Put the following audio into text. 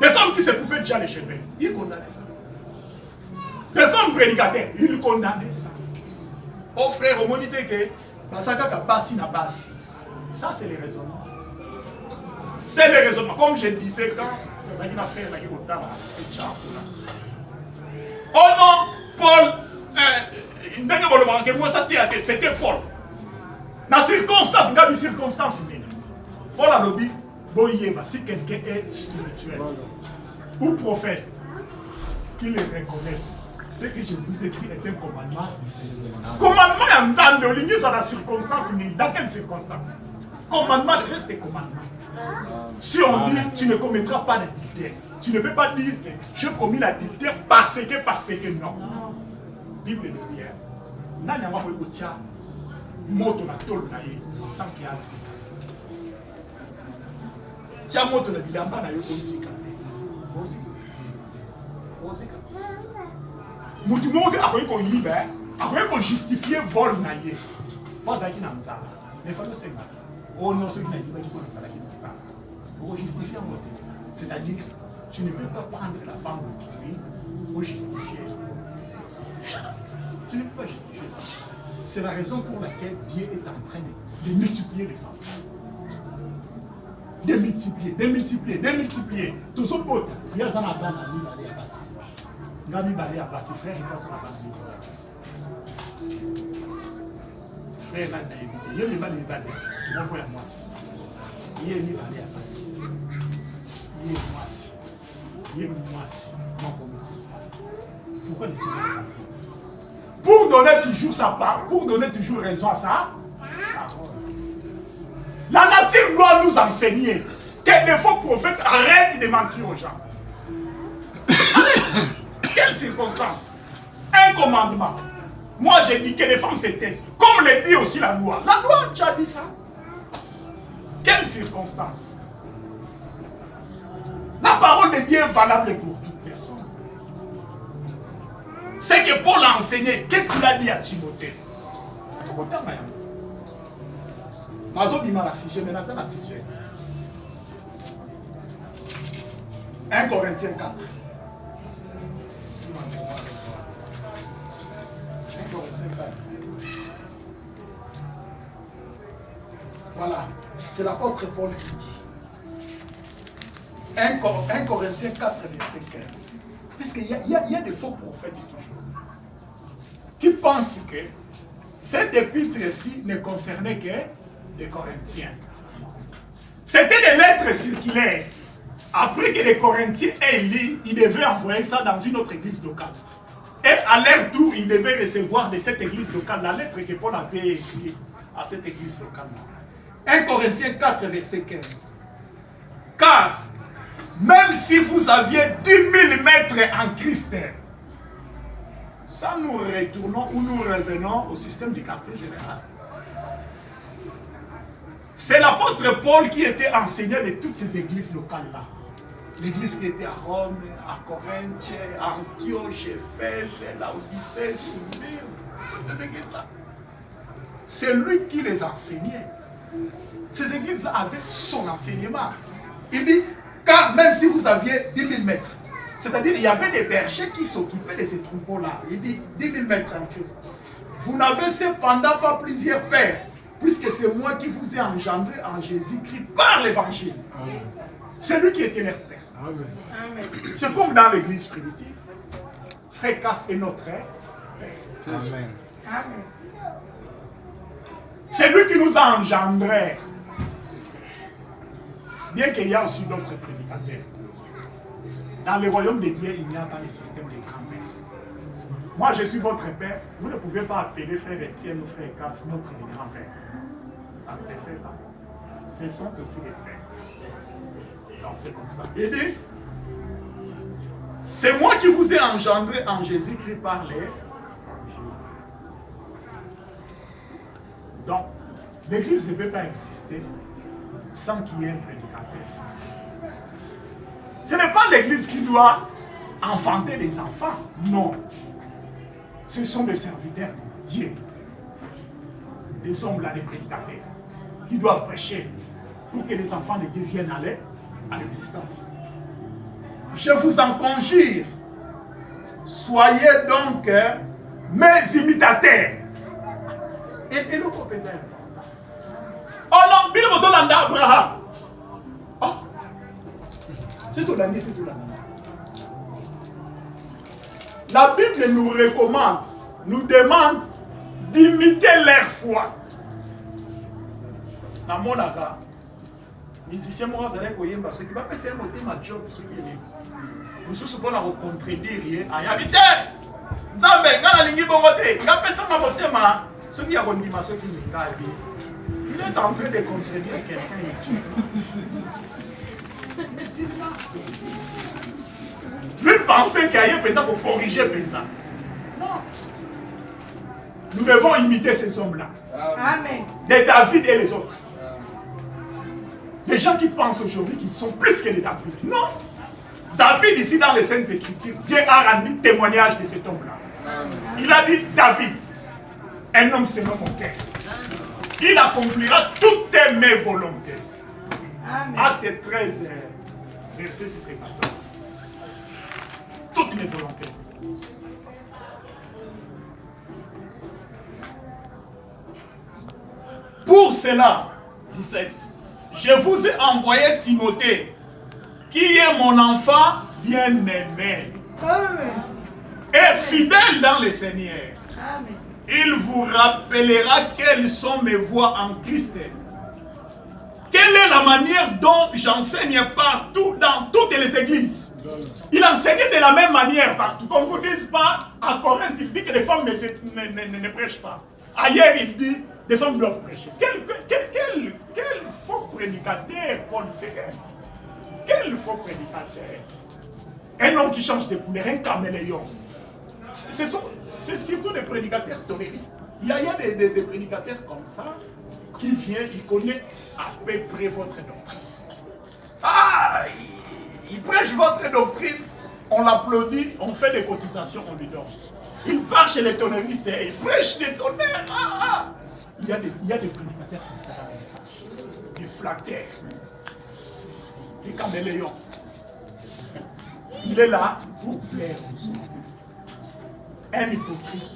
Des femmes qui se coupaient déjà les cheveux, ils condamnaient ça. Des femmes prédicateurs, ils condamnaient ça. Oh frère, au moins dit que Basaka Bassi na Bassi. Ça, c'est les raisonnements. C'est les raisonnements. Comme je disais quand frère oh non, Paul, c'était Paul. Dans la circonstance, Paul a dit, si quelqu'un est spirituel ou prophète, qu'il le reconnaisse. Ce que je vous écris est un commandement ici. Commandement en Zande, au ligne, dans la circonstance, mais dans quelle circonstance? Commandement reste commandement. Si on dit, tu ne commettras pas d'adultère, tu ne peux pas dire que je commis l'adultère parce que non. Bible de prière. Nani ama mwe kotia moto na tolo na ye sans qu'il y a zika. Tia moto na bilamba na yo kozika. Kozika. Mutu moto akoyi ko yiba, akoyi ko justifier vol na ye. Pas aki na nzala. Mais faut se battre. Oh non, ce qui n'a yiba qui peut faire na nzala. Pour justifier un moto. C'est-à-dire tu ne peux pas prendre la femme d'autrui pour justifier. Tu ne peux pas justifier ça. C'est la raison pour laquelle Dieu est en train de multiplier les femmes. De multiplier. Tout ce pote, il y a un abandon à lui à passer. Il y a un balai à passer, frère, il passe à la passer. Frère, là, il y a un balai à passer. Il y a un balai à passer. Il y a un balai à passer. Il y a un moissi. Il y a un moissi. Pourquoi les Seigneurs? Pour donner toujours sa part, pour donner toujours raison à ça. La nature doit nous enseigner que les faux prophètes arrêtent de mentir aux gens. Quelle circonstance? Un commandement. Moi j'ai dit que les femmes se taisent. Comme le dit aussi la loi. La loi a déjà dit ça. Quelle circonstance? La parole de Dieu est valable pour toute personne. C'est que Paul a enseigné. Qu'est-ce qu'il a dit à Timothée? Sujet. 1 Corinthiens 4. 1 Corinthiens 4. Voilà, c'est l'apôtre Paul qui dit. 1 Corinthiens 4, verset 15. Puisqu'il y a des faux prophètes toujours qui pensent que cette épître-ci ne concernait que les Corinthiens. C'était des lettres circulaires. Après que les Corinthiens aient lu, ils devaient envoyer ça dans une autre église locale. Et à leur tour, ils devaient recevoir de cette église locale la lettre que Paul avait écrite à cette église locale. 1 Corinthiens 4, verset 15. Car, même si vous aviez 10 000 maîtres en Christ, ça nous retournons ou nous revenons au système du quartier général. C'est l'apôtre Paul qui était enseignant de toutes ces églises locales-là. L'église qui était à Rome, à Corinthe, à Antioche, Éphèse, Laodicée, Smyrne, toutes ces églises-là. C'est lui qui les enseignait. Ces églises-là avaient son enseignement. Il dit, car même si vous aviez 10 000 maîtres, c'est-à-dire il y avait des bergers qui s'occupaient de ces troupeaux-là. Il dit 10 000 maîtres en Christ. Vous n'avez cependant pas plusieurs pères, puisque c'est moi qui vous ai engendré en Jésus-Christ par l'évangile. C'est lui qui était leur père. C'est comme dans l'église primitive. Frère Casse est notre père. Amen. C'est lui qui nous a engendrés. Bien qu'il y a aussi d'autres prédicateurs. Dans le royaume de Dieu, il n'y a pas le système des grands-pères. Moi, je suis votre père. Vous ne pouvez pas appeler frère Étienne ou frère Casse notre grand-père. Ça ne se fait pas. Ce sont aussi les pères. Donc c'est comme ça. Il dit, c'est moi qui vous ai engendré en Jésus-Christ par les... Donc, l'église ne peut pas exister sans qu'il y ait un prédicateur. Ce n'est pas l'église qui doit enfanter des enfants. Non. Ce sont des serviteurs de Dieu. Des hommes là, des prédicateurs, qui doivent prêcher pour que les enfants de Dieu viennent aller à l'existence. Je vous en conjure, soyez donc mes imitateurs. Et le groupe est important. Oh non, bien vous allez Abraham. Oh, c'est tout l'année, c'est tout l'année. La Bible nous recommande, nous demande d'imiter leur foi. Dans mon avis, musicien moi zalé koyemba ce qui va passer un moté ma job ce qui est. Nous sommes pour la contredire à habiter. Nzambe ngana lingi bongote, nga pesa ma moté ma ce qui a rendima ce qui me il est en train de contredire quelqu'un. Lui penser qu'il y a peut-être pour corriger ça. Non. Nous devons imiter ces hommes-là. Amen. Des David et les autres. Les gens qui pensent aujourd'hui qu'ils sont plus que les David. Non. David, ici dans les Saintes Écritures, Dieu a rendu témoignage de cet homme-là. Il a dit David, un homme selon mon cœur. Il accomplira toutes mes volontés. Amen. Acte 13, verset 6 et 14. Toutes mes volontés. Pour cela, 17, je vous ai envoyé Timothée, qui est mon enfant bien-aimé et fidèle dans le Seigneur. Amen. Il vous rappellera quelles sont mes voies en Christ. Quelle est la manière dont j'enseigne partout, dans toutes les églises. Il enseignait de la même manière partout. Comme vous dites pas, à Corinthe, il dit que les femmes ne prêchent pas. Ailleurs, il dit les femmes doivent prêcher. Quel faux prédicateur, Paul serait. Quel faux prédicateur. Un homme qui change de couleur, un caméléon. C'est surtout des prédicateurs terroristes. Il y a des prédicateurs comme ça qui viennent, ils connaissent à peu près votre doctrine. Ah, il prêche votre doctrine, on l'applaudit, on fait des cotisations, on lui donne. Il va chez les tonneristes et il prêche des tonnerres. Il y a des prédicateurs comme ça dans les messages. Des flatteurs, des caméléons. Il est là pour plaire aux autres. Un hypocrite.